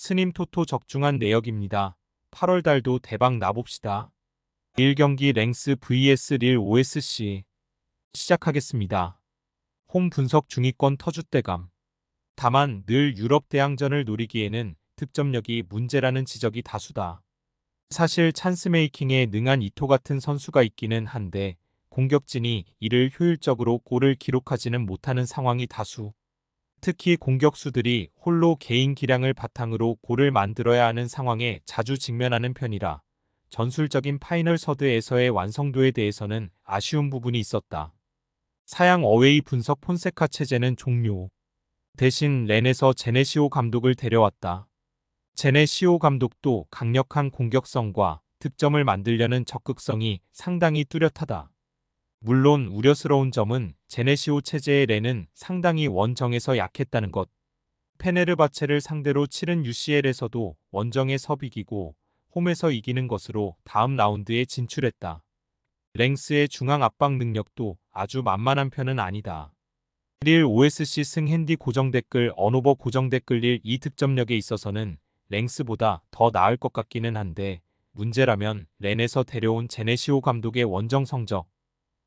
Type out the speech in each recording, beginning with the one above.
스님 토토 적중한 내역입니다. 8월 달도 대박 나봅시다. 1경기 랭스 vs 릴 OSC 시작하겠습니다. 홈 분석 중위권 터줏대감. 다만 늘 유럽 대항전을 노리기에는 득점력이 문제라는 지적이 다수다. 사실 찬스메이킹에 능한 이토 같은 선수가 있기는 한데 공격진이 이를 효율적으로 골을 기록하지는 못하는 상황이 다수. 특히 공격수들이 홀로 개인 기량을 바탕으로 골을 만들어야 하는 상황에 자주 직면하는 편이라 전술적인 파이널 서드에서의 완성도에 대해서는 아쉬운 부분이 있었다. 사양 어웨이 분석 폰세카 체제는 종료. 대신 렌에서 제네시오 감독을 데려왔다. 제네시오 감독도 강력한 공격성과 득점을 만들려는 적극성이 상당히 뚜렷하다. 물론 우려스러운 점은 제네시오 체제의 렌은 상당히 원정에서 약했다는 것. 페네르바체를 상대로 치른 UCL에서도 원정에서 비기고 홈에서 이기는 것으로 다음 라운드에 진출했다. 랭스의 중앙 압박 능력도 아주 만만한 편은 아니다. 릴 OSC 승 핸디 고정 댓글 언오버 고정 댓글 1 이 득점력에 있어서는 랭스보다 더 나을 것 같기는 한데 문제라면 렌에서 데려온 제네시오 감독의 원정 성적.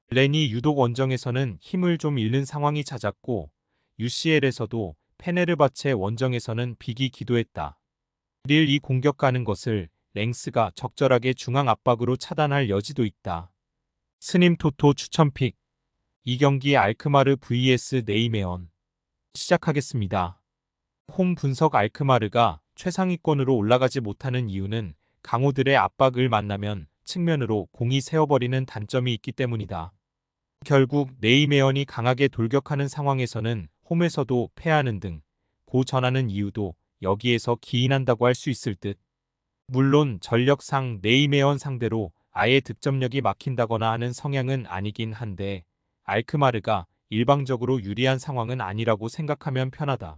렌이 유독 원정에서는 힘을 좀 잃는 상황이 잦았고 UCL에서도 페네르바체 원정에서는 비기 기도했다. 릴 이 공격 가는 것을 랭스가 적절하게 중앙 압박으로 차단할 여지도 있다. 스님 토토 추천픽 2경기 알크마르 vs 네이메언 시작하겠습니다. 홈 분석 알크마르가 최상위권으로 올라가지 못하는 이유는 강호들의 압박을 만나면 측면으로 공이 새어버리는 단점이 있기 때문이다. 결국 네이메언이 강하게 돌격하는 상황에서는 홈에서도 패하는 등 고전하는 이유도 여기에서 기인한다고 할 수 있을 듯. 물론 전력상 네이메언 상대로 아예 득점력이 막힌다거나 하는 성향은 아니긴 한데 알크마르가 일방적으로 유리한 상황은 아니라고 생각하면 편하다.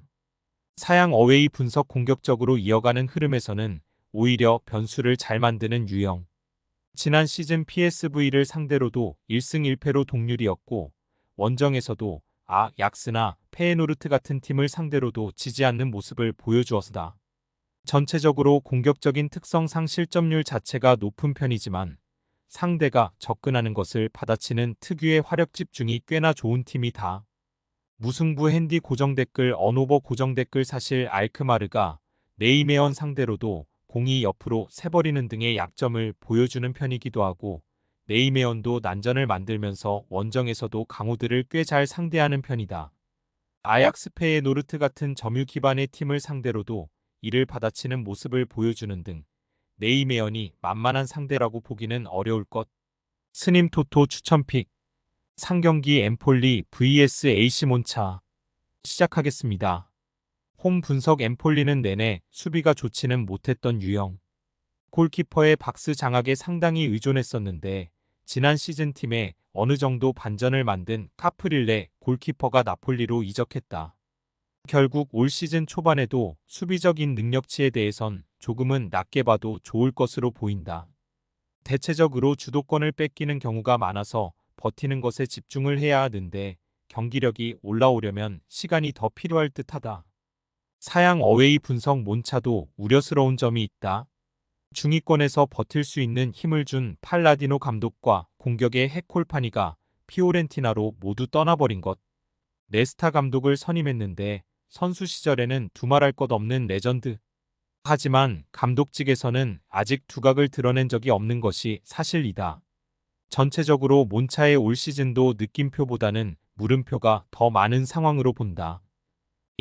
사양 어웨이 분석 공격적으로 이어가는 흐름에서는 오히려 변수를 잘 만드는 유형. 지난 시즌 PSV를 상대로도 1승 1패로 동률이었고 원정에서도 약스나 페에노르트 같은 팀을 상대로도 지지 않는 모습을 보여주었다. 전체적으로 공격적인 특성상 실점률 자체가 높은 편이지만 상대가 접근하는 것을 받아치는 특유의 화력 집중이 꽤나 좋은 팀이다. 무승부 핸디 고정 댓글 언오버 고정 댓글 사실 알크마르가 네이메언 상대로도 공이 옆으로 새버리는 등의 약점을 보여주는 편이기도 하고 네이메언도 난전을 만들면서 원정에서도 강호들을 꽤 잘 상대하는 편이다. 아약스 페에노르트 같은 점유 기반의 팀을 상대로도 이를 받아치는 모습을 보여주는 등 네이메언이 만만한 상대라고 보기는 어려울 것. 스님 토토 추천픽 상경기 엠폴리 vs AC 몬차 시작하겠습니다. 홈 분석 엠폴리는 내내 수비가 좋지는 못했던 유형. 골키퍼의 박스 장악에 상당히 의존했었는데 지난 시즌 팀에 어느 정도 반전을 만든 카프릴레 골키퍼가 나폴리로 이적했다. 결국 올 시즌 초반에도 수비적인 능력치에 대해선 조금은 낮게 봐도 좋을 것으로 보인다. 대체적으로 주도권을 뺏기는 경우가 많아서 버티는 것에 집중을 해야 하는데 경기력이 올라오려면 시간이 더 필요할 듯하다. 사양 어웨이 분석 몬차도 우려스러운 점이 있다. 중위권에서 버틸 수 있는 힘을 준 팔라디노 감독과 공격의 핵콜파니가 피오렌티나로 모두 떠나버린 것. 네스타 감독을 선임했는데 선수 시절에는 두말할 것 없는 레전드. 하지만 감독직에서는 아직 두각을 드러낸 적이 없는 것이 사실이다. 전체적으로 몬차의 올 시즌도 느낌표보다는 물음표가 더 많은 상황으로 본다.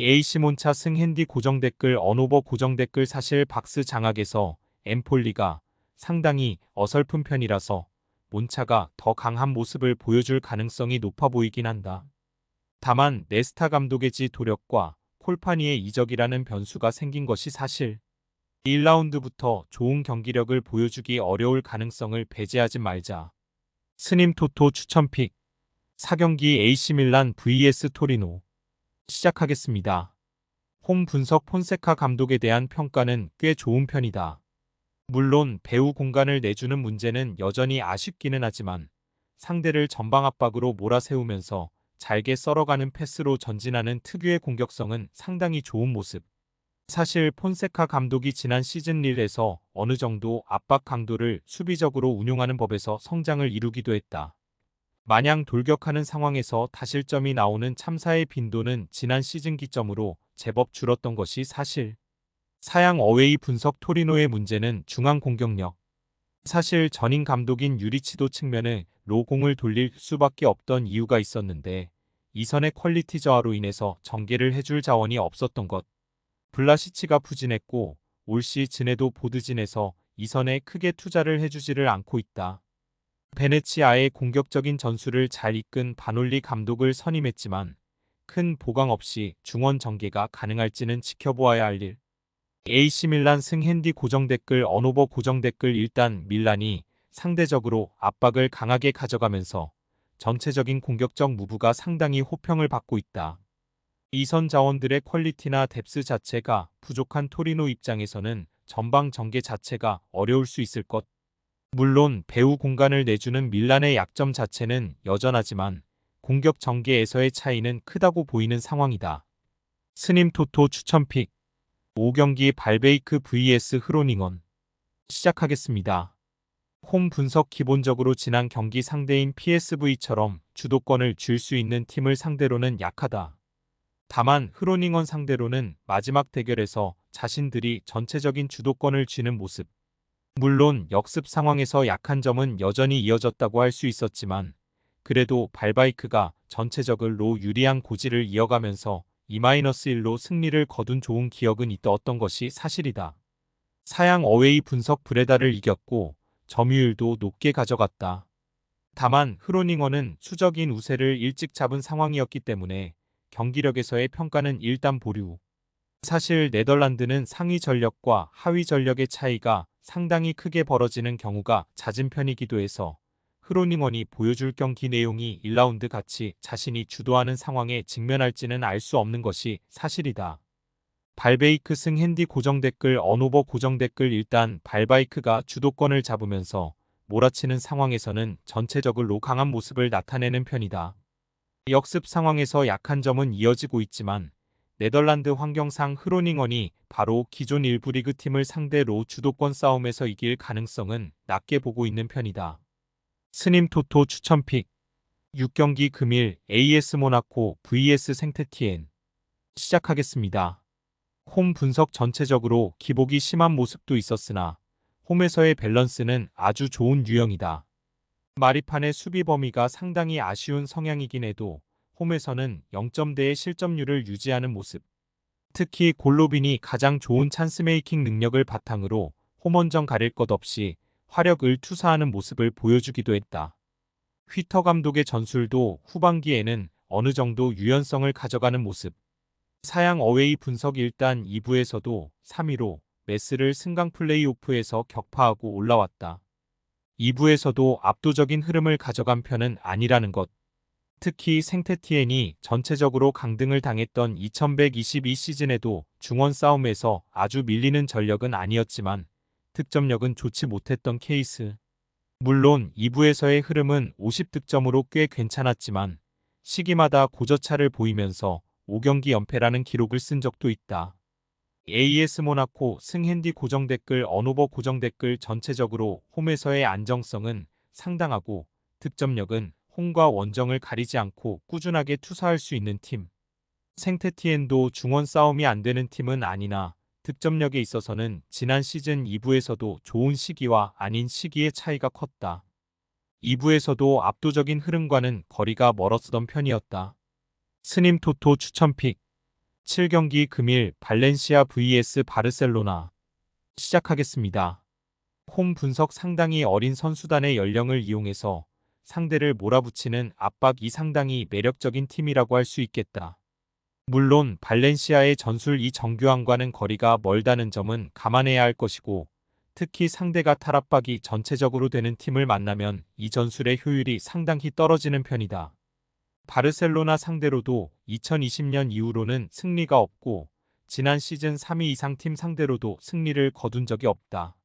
AC 몬차 승 핸디 고정 댓글 언오버 고정 댓글 사실 박스 장악에서 엠폴리가 상당히 어설픈 편이라서 몬차가 더 강한 모습을 보여줄 가능성이 높아 보이긴 한다. 다만 네스타 감독의 지도력과 콜파니의 이적이라는 변수가 생긴 것이 사실. 1라운드부터 좋은 경기력을 보여주기 어려울 가능성을 배제하지 말자. 스님 토토 추천픽 4경기 AC밀란 vs 토리노 시작하겠습니다. 홈 분석 폰세카 감독에 대한 평가는 꽤 좋은 편이다. 물론 배우 공간을 내주는 문제는 여전히 아쉽기는 하지만 상대를 전방 압박으로 몰아세우면서 잘게 썰어가는 패스로 전진하는 특유의 공격성은 상당히 좋은 모습. 사실 폰세카 감독이 지난 시즌 릴에서 어느 정도 압박 강도를 수비적으로 운용하는 법에서 성장을 이루기도 했다. 마냥 돌격하는 상황에서 다실점이 나오는 참사의 빈도는 지난 시즌 기점으로 제법 줄었던 것이 사실. 사양 어웨이 분석 토리노의 문제는 중앙 공격력. 사실 전임 감독인 유리치도 측면에 로공을 돌릴 수밖에 없던 이유가 있었는데 이선의 퀄리티 저하로 인해서 전개를 해줄 자원이 없었던 것. 블라시치가 부진했고 올 시즌에도 보드진에서 이선에 크게 투자를 해주지를 않고 있다. 베네치아의 공격적인 전술을 잘 이끈 바놀리 감독을 선임했지만 큰 보강 없이 중원 전개가 가능할지는 지켜보아야 할 일. AC 밀란 승핸디 고정 댓글 언오버 고정 댓글 일단 밀란이 상대적으로 압박을 강하게 가져가면서 전체적인 공격적 무브가 상당히 호평을 받고 있다. 이선 자원들의 퀄리티나 뎁스 자체가 부족한 토리노 입장에서는 전방 전개 자체가 어려울 수 있을 것. 물론 배후 공간을 내주는 밀란의 약점 자체는 여전하지만 공격 전개에서의 차이는 크다고 보이는 상황이다. 스님 토토 추천픽 5경기 발베이크 vs 흐로닝원 시작하겠습니다. 홈 분석 기본적으로 지난 경기 상대인 PSV처럼 주도권을 쥘 수 있는 팀을 상대로는 약하다. 다만 흐로닝원 상대로는 마지막 대결에서 자신들이 전체적인 주도권을 쥐는 모습. 물론 역습 상황에서 약한 점은 여전히 이어졌다고 할 수 있었지만 그래도 발바이크가 전체적으로 유리한 고지를 이어가면서 2-1로 승리를 거둔 좋은 기억은 있었던 것이 사실이다. 사양 어웨이 분석 브레다를 이겼고 점유율도 높게 가져갔다. 다만 흐로닝원은 수적인 우세를 일찍 잡은 상황이었기 때문에 경기력에서의 평가는 일단 보류. 사실 네덜란드는 상위 전력과 하위 전력의 차이가 상당히 크게 벌어지는 경우가 잦은 편이기도 해서 흐로닝원이 보여줄 경기 내용이 1라운드 같이 자신이 주도하는 상황에 직면할지는 알 수 없는 것이 사실이다. 발베이크 승핸디 고정 댓글 언오버 고정 댓글 일단 발바이크가 주도권을 잡으면서 몰아치는 상황에서는 전체적으로 강한 모습을 나타내는 편이다. 역습 상황에서 약한 점은 이어지고 있지만 네덜란드 환경상 흐로닝원이 바로 기존 1부 리그 팀을 상대로 주도권 싸움에서 이길 가능성은 낮게 보고 있는 편이다. 스님 토토 추천픽 6경기 금일 AS 모나코 vs 생테티엔 시작하겠습니다. 홈 분석 전체적으로 기복이 심한 모습도 있었으나 홈에서의 밸런스는 아주 좋은 유형이다. 마리판의 수비 범위가 상당히 아쉬운 성향이긴 해도 홈에서는 0점대의 실점률을 유지하는 모습. 특히 골로빈이 가장 좋은 찬스메이킹 능력을 바탕으로 홈원정 가릴 것 없이 화력을 투사하는 모습을 보여주기도 했다. 휘터 감독의 전술도 후반기에는 어느 정도 유연성을 가져가는 모습. 사양 어웨이 분석 일단 2부에서도 3위로 메스를 승강 플레이오프에서 격파하고 올라왔다. 2부에서도 압도적인 흐름을 가져간 편은 아니라는 것. 특히 생테티엔이 전체적으로 강등을 당했던 2122 시즌에도 중원 싸움에서 아주 밀리는 전력은 아니었지만 득점력은 좋지 못했던 케이스. 물론 2부에서의 흐름은 50득점으로 꽤 괜찮았지만 시기마다 고저차를 보이면서 5경기 연패라는 기록을 쓴 적도 있다. AS 모나코 승핸디 고정 댓글 언오버 고정 댓글 전체적으로 홈에서의 안정성은 상당하고 득점력은 홈과 원정을 가리지 않고 꾸준하게 투사할 수 있는 팀. 생테티엔도 중원 싸움이 안 되는 팀은 아니나 득점력에 있어서는 지난 시즌 2부에서도 좋은 시기와 아닌 시기의 차이가 컸다. 2부에서도 압도적인 흐름과는 거리가 멀었던 편이었다. 스님 토토 추천픽 7경기 금일 발렌시아 vs 바르셀로나 시작하겠습니다. 홈 분석 상당히 어린 선수단의 연령을 이용해서 상대를 몰아붙이는 압박이 상당히 매력적인 팀이라고 할 수 있겠다. 물론 발렌시아의 전술 이 정교함과는 거리가 멀다는 점은 감안해야 할 것이고 특히 상대가 탈압박이 전체적으로 되는 팀을 만나면 이 전술의 효율이 상당히 떨어지는 편이다. 바르셀로나 상대로도 2020년 이후로는 승리가 없고 지난 시즌 3위 이상 팀 상대로도 승리를 거둔 적이 없다.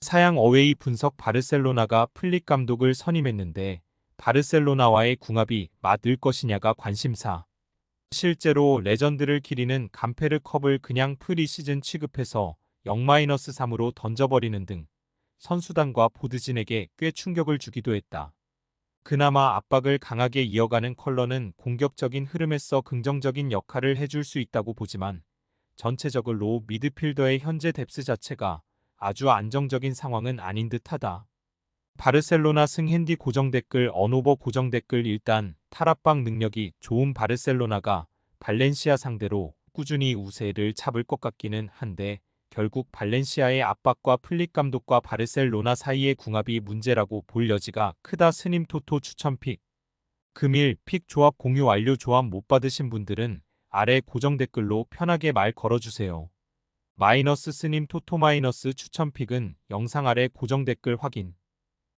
사양 어웨이 분석 바르셀로나가 플릭 감독을 선임했는데 바르셀로나와의 궁합이 맞을 것이냐가 관심사. 실제로 레전드를 기리는 감페르컵을 그냥 프리시즌 취급해서 0-3으로 던져버리는 등 선수단과 보드진에게 꽤 충격을 주기도 했다. 그나마 압박을 강하게 이어가는 컬러는 공격적인 흐름에서 긍정적인 역할을 해줄 수 있다고 보지만 전체적으로 미드필더의 현재 뎁스 자체가 아주 안정적인 상황은 아닌 듯하다. 바르셀로나 승 핸디 고정 댓글 언오버 고정 댓글 일단 탈압박 능력이 좋은 바르셀로나가 발렌시아 상대로 꾸준히 우세를 잡을 것 같기는 한데 결국 발렌시아의 압박과 플릭 감독과 바르셀로나 사이의 궁합이 문제라고 볼 여지가 크다. 스님 토토 추천 픽. 금일 픽 조합 공유 완료. 조합 못 받으신 분들은 아래 고정 댓글로 편하게 말 걸어주세요. 마이너스 스님 토토 마이너스 추천 픽은 영상 아래 고정 댓글 확인.